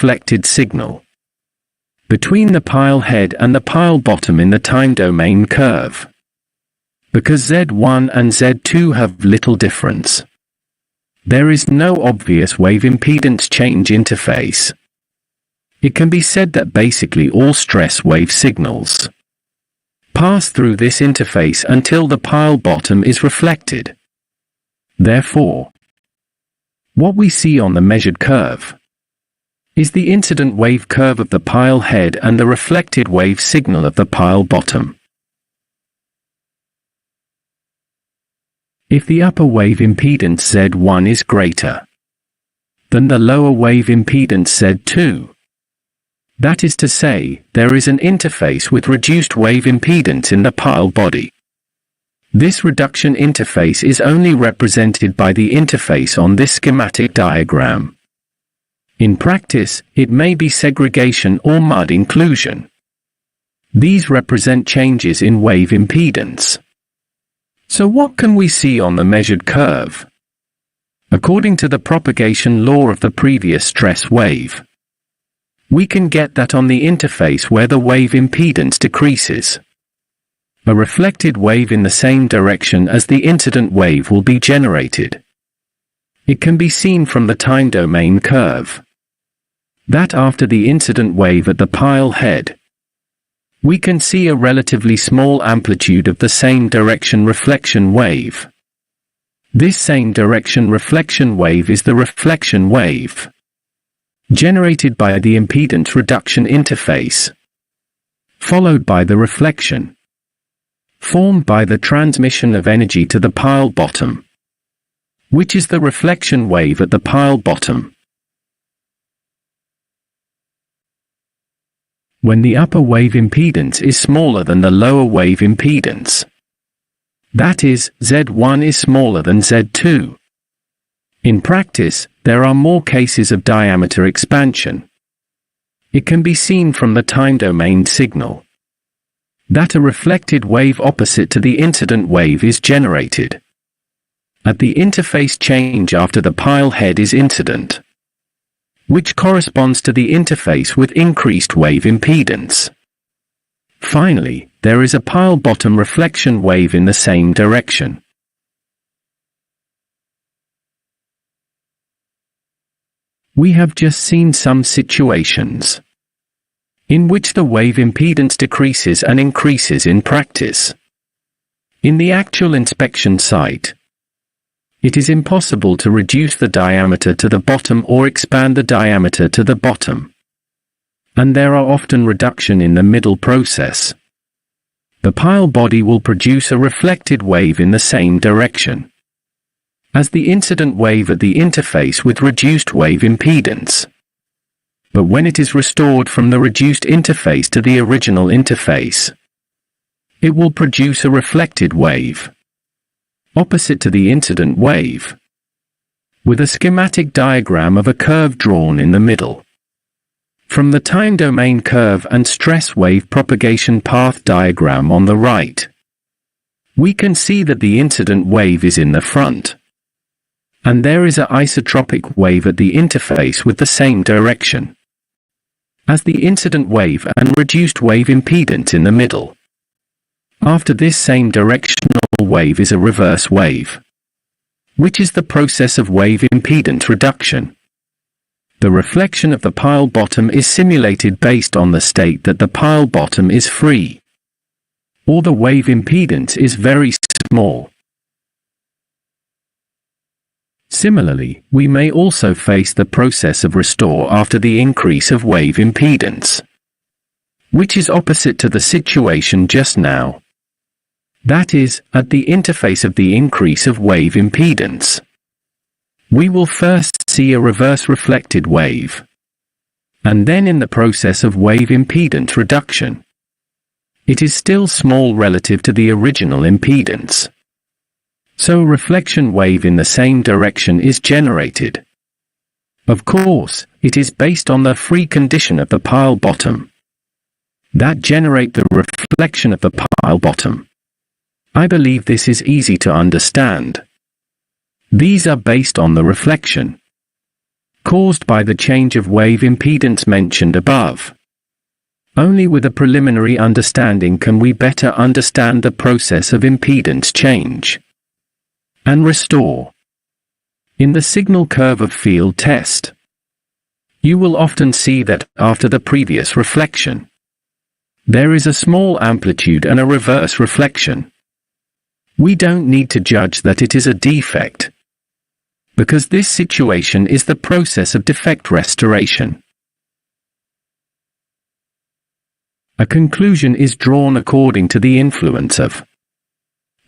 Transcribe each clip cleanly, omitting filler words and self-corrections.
reflected signal between the pile head and the pile bottom in the time domain curve. Because Z1 and Z2 have little difference, there is no obvious wave impedance change interface. It can be said that basically all stress wave signals pass through this interface until the pile bottom is reflected. Therefore, what we see on the measured curve is the incident wave curve of the pile head and the reflected wave signal of the pile bottom. If the upper wave impedance Z1 is greater than the lower wave impedance Z2, that is to say, there is an interface with reduced wave impedance in the pile body. This reduction interface is only represented by the interface on this schematic diagram. In practice, it may be segregation or mud inclusion. These represent changes in wave impedance. So what can we see on the measured curve? According to the propagation law of the previous stress wave, we can get that on the interface where the wave impedance decreases, a reflected wave in the same direction as the incident wave will be generated. It can be seen from the time domain curve that after the incident wave at the pile head, we can see a relatively small amplitude of the same direction reflection wave. This same direction reflection wave is the reflection wave generated by the impedance reduction interface, followed by the reflection formed by the transmission of energy to the pile bottom, which is the reflection wave at the pile bottom. When the upper wave impedance is smaller than the lower wave impedance, that is, Z1 is smaller than Z2. In practice, there are more cases of diameter expansion. It can be seen from the time domain signal that a reflected wave opposite to the incident wave is generated at the interface change after the pile head is incident, which corresponds to the interface with increased wave impedance. Finally, there is a pile bottom reflection wave in the same direction. We have just seen some situations in which the wave impedance decreases and increases in practice. In the actual inspection site, it is impossible to reduce the diameter to the bottom or expand the diameter to the bottom, and there are often reduction in the middle process. The pile body will produce a reflected wave in the same direction as the incident wave at the interface with reduced wave impedance. But when it is restored from the reduced interface to the original interface, it will produce a reflected wave opposite to the incident wave, with a schematic diagram of a curve drawn in the middle. From the time domain curve and stress wave propagation path diagram on the right, we can see that the incident wave is in the front, and there is an isotropic wave at the interface with the same direction as the incident wave and reduced wave impedance in the middle. After this same directional wave is a reverse wave, which is the process of wave impedance reduction. The reflection of the pile bottom is simulated based on the state that the pile bottom is free, or the wave impedance is very small. Similarly, we may also face the process of restore after the increase of wave impedance, which is opposite to the situation just now. That is, at the interface of the increase of wave impedance, we will first see a reverse reflected wave, and then in the process of wave impedance reduction, it is still small relative to the original impedance. So a reflection wave in the same direction is generated. Of course, it is based on the free condition of the pile bottom that generate the reflection of the pile bottom. I believe this is easy to understand. These are based on the reflection. caused by the change of wave impedance mentioned above. Only with a preliminary understanding can we better understand the process of impedance change and restore. In the signal curve of field test, you will often see that, after the previous reflection, there is a small amplitude and a reverse reflection. We don't need to judge that it is a defect, because this situation is the process of defect restoration. A conclusion is drawn according to the influence of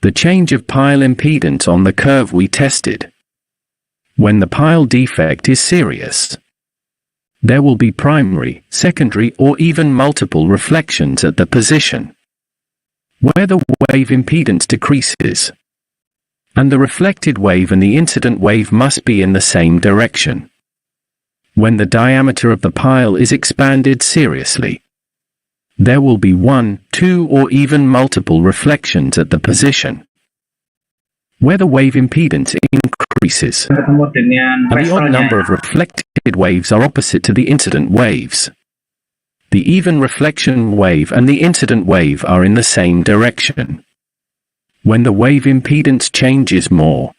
the change of pile impedance on the curve we tested. When the pile defect is serious, there will be primary, secondary, or even multiple reflections at the position where the wave impedance decreases, and the reflected wave and the incident wave must be in the same direction. When the diameter of the pile is expanded seriously, there will be 1, 2, or even multiple reflections at the position where the wave impedance increases, and the odd number of reflected waves are opposite to the incident waves. The even reflection wave and the incident wave are in the same direction. When the wave impedance changes more,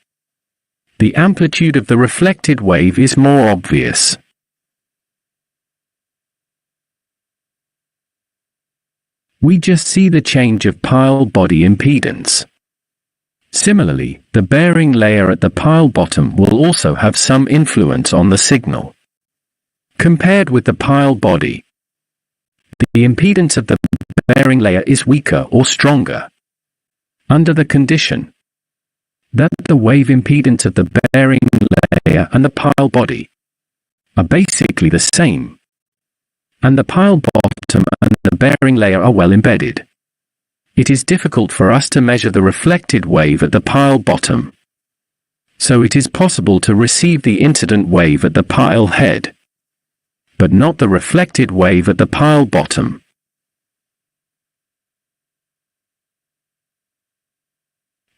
the amplitude of the reflected wave is more obvious. We just see the change of pile body impedance. Similarly, the bearing layer at the pile bottom will also have some influence on the signal. Compared with the pile body, the impedance of the bearing layer is weaker or stronger, under the condition that the wave impedance of the bearing layer and the pile body are basically the same, and the pile bottom and the bearing layer are well embedded. It is difficult for us to measure the reflected wave at the pile bottom, so it is possible to receive the incident wave at the pile head, but not the reflected wave at the pile bottom.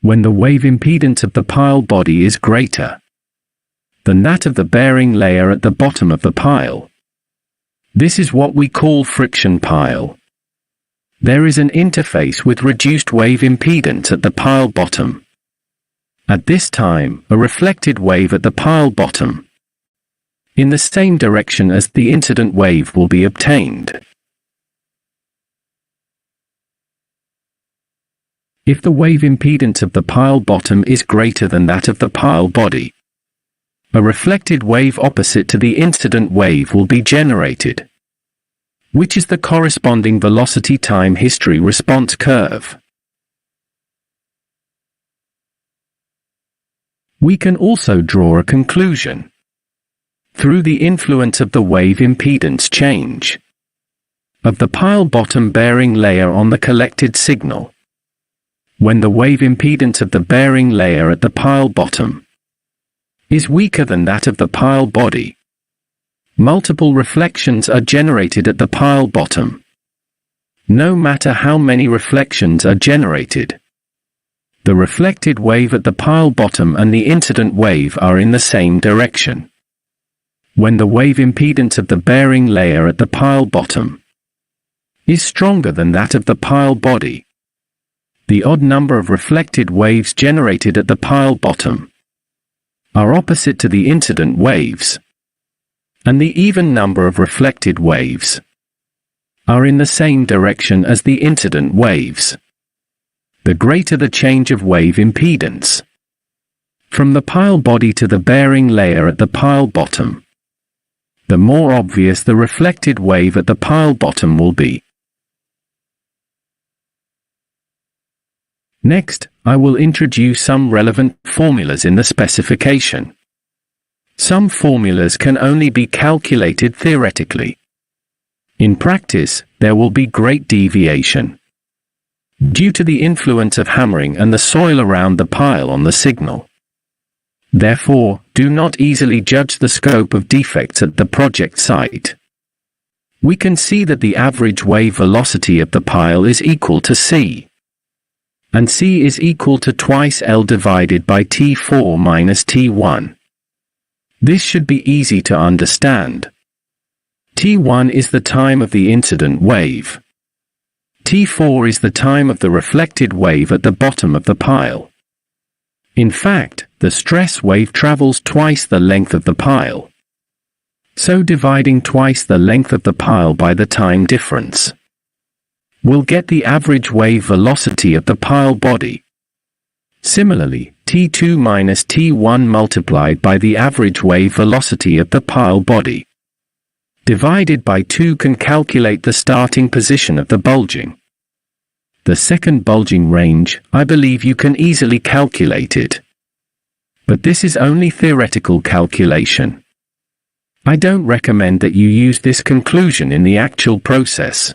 When the wave impedance of the pile body is greater than that of the bearing layer at the bottom of the pile, this is what we call friction pile. There is an interface with reduced wave impedance at the pile bottom. At this time, a reflected wave at the pile bottom, in the same direction as the incident wave, will be obtained. If the wave impedance of the pile bottom is greater than that of the pile body, a reflected wave opposite to the incident wave will be generated, which is the corresponding velocity time history response curve. We can also draw a conclusion through the influence of the wave impedance change of the pile bottom bearing layer on the collected signal. When the wave impedance of the bearing layer at the pile bottom is weaker than that of the pile body, multiple reflections are generated at the pile bottom. No matter how many reflections are generated, the reflected wave at the pile bottom and the incident wave are in the same direction. When the wave impedance of the bearing layer at the pile bottom is stronger than that of the pile body, the odd number of reflected waves generated at the pile bottom are opposite to the incident waves, and the even number of reflected waves are in the same direction as the incident waves. The greater the change of wave impedance from the pile body to the bearing layer at the pile bottom, the more obvious the reflected wave at the pile bottom will be. Next, I will introduce some relevant formulas in the specification. Some formulas can only be calculated theoretically. In practice, there will be great deviation due to the influence of hammering and the soil around the pile on the signal. Therefore, do not easily judge the scope of defects at the project site. We can see that the average wave velocity of the pile is equal to c, and c is equal to twice L divided by T4 minus T1. This should be easy to understand. T1 is the time of the incident wave. T4 is the time of the reflected wave at the bottom of the pile. In fact, the stress wave travels twice the length of the pile. So dividing twice the length of the pile by the time difference, we'll get the average wave velocity of the pile body. Similarly, T2 minus T1 multiplied by the average wave velocity of the pile body, divided by 2 can calculate the starting position of the bulging. The second bulging range, I believe you can easily calculate it. But this is only theoretical calculation. I don't recommend that you use this conclusion in the actual process.